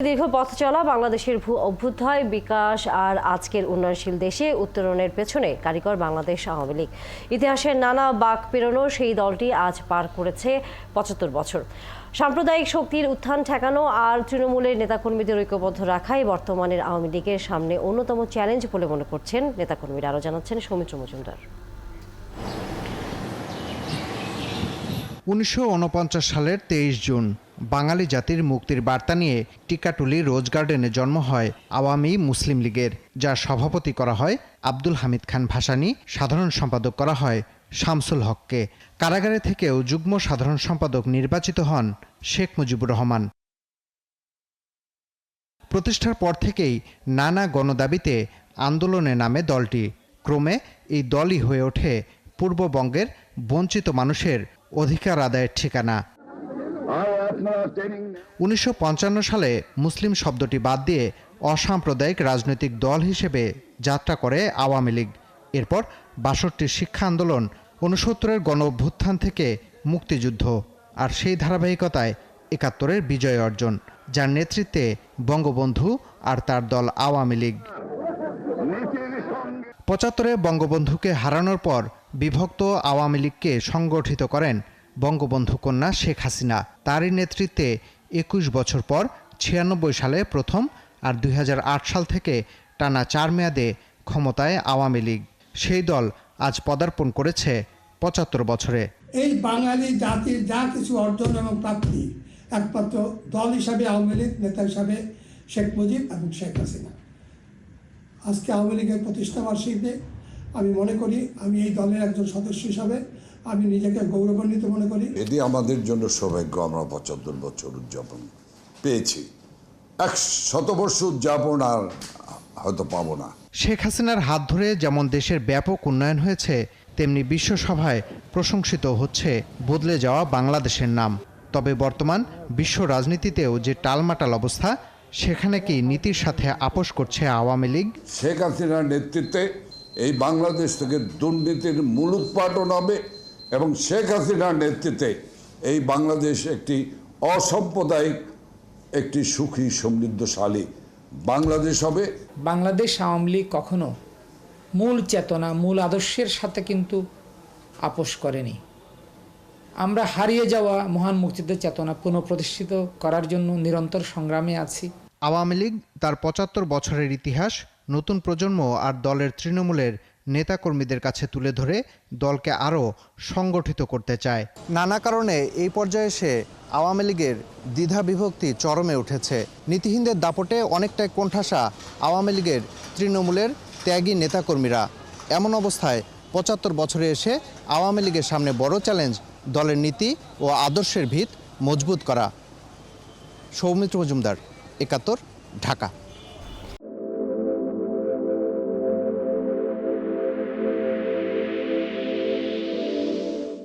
দীর্ঘ পথ চলা বাংলাদেশের ভূ অভ্যুদয় বিকাশ আর আজকের উন্নয়নশীল দেশে উত্তরণের পেছনে কারিগর বাংলাদেশ আওয়ামী লীগ। ইতিহাসের নানা বাঁক পেরোনো সেই দলটি আজ পার করেছে ৭৫ বছর। সাম্প্রদায়িক শক্তির উত্থান ঠেকানো আর তৃণমূলের নেতাকর্মীদের ঐক্যবদ্ধ রাখাই বর্তমানের আওয়ামী লীগের সামনে অন্যতম চ্যালেঞ্জ বলে মনে করছেন নেতাকর্মীরা। আরও জানাচ্ছেন সৌমিত্র মজুমদার। ১৯৪৯ সালের ২৩ জুন বাঙালি জাতির মুক্তির বার্তা নিয়ে টিকাটুলি রোজ গার্ডেনে জন্ম হয় আওয়ামী মুসলিম লীগের, যার সভাপতি করা হয় আব্দুল হামিদ খান ভাসানী, সাধারণ সম্পাদক করা হয় শামসুল হককে। কারাগারে থেকেও যুগ্ম সাধারণ সম্পাদক নির্বাচিত হন শেখ মুজিবুর রহমান। প্রতিষ্ঠার পর থেকেই নানা গণদাবিতে আন্দোলনে নামে দলটি। ক্রমে এই দলই হয়ে ওঠে পূর্ববঙ্গের বঞ্চিত মানুষের অধিকার আদায়ের ঠিকানা। ১৯৫৫ সালে মুসলিম শব্দটি বাদ দিয়ে অসাম্প্রদায়িক রাজনৈতিক দল হিসেবে যাত্রা করে আওয়ামী লীগ। এরপর ৬২ শিক্ষা আন্দোলন, ৬৯-এর গণ অভ্যুত্থান থেকে মুক্তিযুদ্ধ, আর সেই ধারাবাহিকতায় ৭১-এর বিজয় অর্জন, যার নেতৃত্বে বঙ্গবন্ধু আর তার দল আওয়ামী লীগ। ৭৫-এ বঙ্গবন্ধুকে হারানোর পর বিভক্ত আওয়ামী লীগকে সংগঠিত করেন বঙ্গবন্ধু কন্যা শেখ হাসিনা। তারই নেতৃত্বে ২১ বছর পর ৯৬ সালে প্রথম আর ২০০৮ সাল থেকে টানা ৪ মেয়াদে ক্ষমতায় আওয়ামী লীগ। সেই দল আজ পদার্পণ করেছে ৭৫ বছরে। এই বাঙালি জাতির যা কিছু অর্জন এবং প্রাপ্তি একমাত্র দল হিসাবে আওয়ামী লীগ, নেতা হিসাবে শেখ মুজিব এবং শেখ হাসিনা। আজকে আওয়ামী লীগের প্রতিষ্ঠা বার্ষিকীতে আমি মনে করি, আমি এই দলের একজন সদস্য হিসাবে আমি নিজেকে গৌরবান্বিত মনে করি। এটি আমাদের জন্য সৌভাগ্য, আমরা ৭৫ বছর উদযাপন পেয়েছি। ১০০ বর্ষ উদযাপন আর হয়তো পাবো না। শেখ হাসিনার হাত ধরে যেমন দেশের ব্যাপক উন্নয়ন হয়েছে, তেমনি বিশ্বসভায় প্রশংসিত হচ্ছে বদলে যাওয়া বাংলাদেশের নাম। তবে বর্তমান বিশ্ব রাজনীতিতেও যে টালমাটাল অবস্থা, সেখানে কি নীতির সাথে আপোষ করছে আওয়ামী লীগ? শেখ হাসিনার নেতৃত্বে এই বাংলাদেশ থেকে দুর্নীতির মূলোৎপাটন হবে এবং শেখ হাসিনার নেতৃত্বে এই বাংলাদেশ একটি অসাম্প্রদায়িক, একটি সুখী সমৃদ্ধশালী বাংলাদেশ হবে। বাংলাদেশ আওয়ামী লীগ কখনো মূল চেতনা, মূল আদর্শের সাথে কিন্তু আপোষ করেনি। আমরা হারিয়ে যাওয়া মহান মুক্তিযুদ্ধের চেতনা পুনঃপ্রতিষ্ঠিত করার জন্য নিরন্তর সংগ্রামে আছি। আওয়ামী লীগ তার ৭৫ বছরের ইতিহাস নতুন প্রজন্ম আর দলের তৃণমূলের নেতাকর্মীদের কাছে তুলে ধরে দলকে আরও সংগঠিত করতে চায়। নানা কারণে এই পর্যায়ে এসে আওয়ামী লীগের দ্বিধা বিভক্তি চরমে উঠেছে। নীতিহীনদের দাপটে অনেকটাই কোণঠাসা আওয়ামী লীগের তৃণমূলের ত্যাগী নেতাকর্মীরা। এমন অবস্থায় ৭৫ বছরে এসে আওয়ামী লীগের সামনে বড় চ্যালেঞ্জ দলের নীতি ও আদর্শের ভিত মজবুত করা। সৌমিত্র মজুমদার, ৭১, ঢাকা।